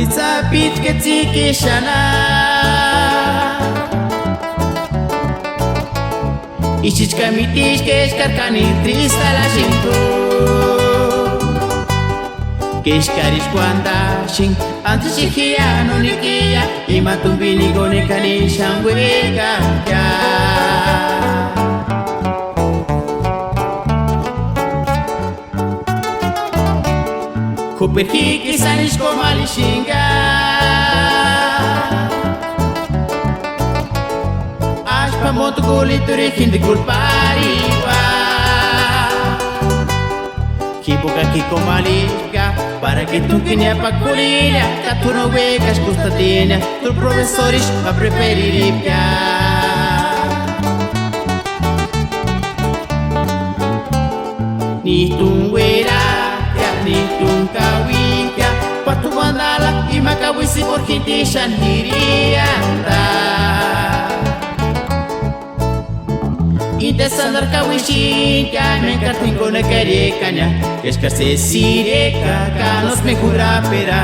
Walitsapitka tsikishana Ichichka mitishka eskarkani trista la shinto Kishkarishkwanda shin antes shihia no nikia Imatumbini gonekani shangwega ya Kuperhiki sanishko malishinga Ashpa moto gulituri hindi kulpariwa Kipuka kiko maliga Para que tu quinha pa colina Catuno wegas custatina Tu professores a preferiripia Ni tunguera Ni tungkawika Patu mandala Imakawisi por kinti shandirianda Inte sandar kawishinka Menkartinko na karekanya Eskase sireka Kanos me kurapera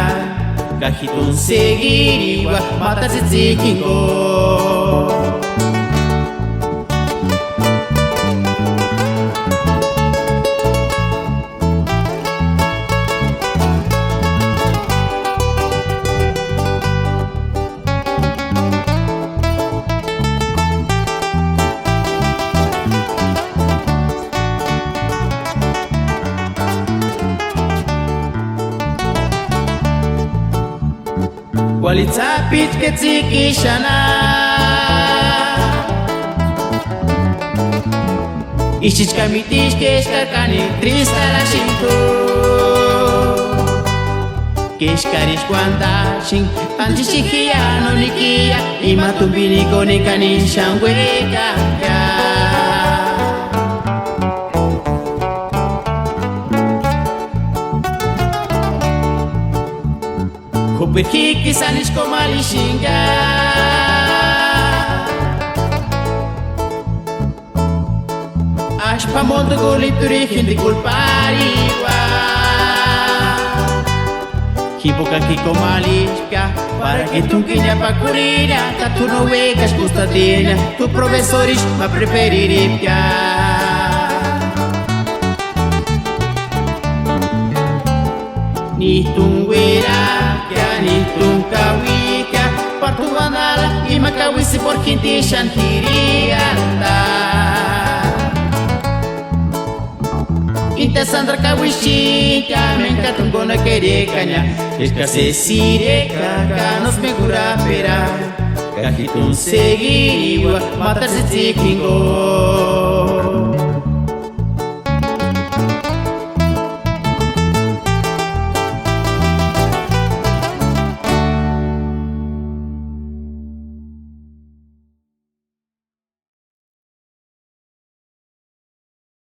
Kahitun segiriwa Mata se tsikinko Walitsapitka tsikishana Ichichka mitishka eskarkani trista la shinto Kishkarishkwanda shin antishihia no nikia Imatumbini konekani shangwega ya Kuperhiki sanishko malishinga Ashpa mondo gulituri hindi kulpariwa Kipuka kiko malishka Para que tu quinha pa curina Catuno wegas custatina Tu professores ma preferiripia Ni tunguera Ni tungkawika Partu mandala Imakawisi por kinti shantirianda Inte sandra kawishinka Menkatungo na kerekanya Eskase sireka Kanos me kurapera Kahitun segiriwa Mata se tsikingo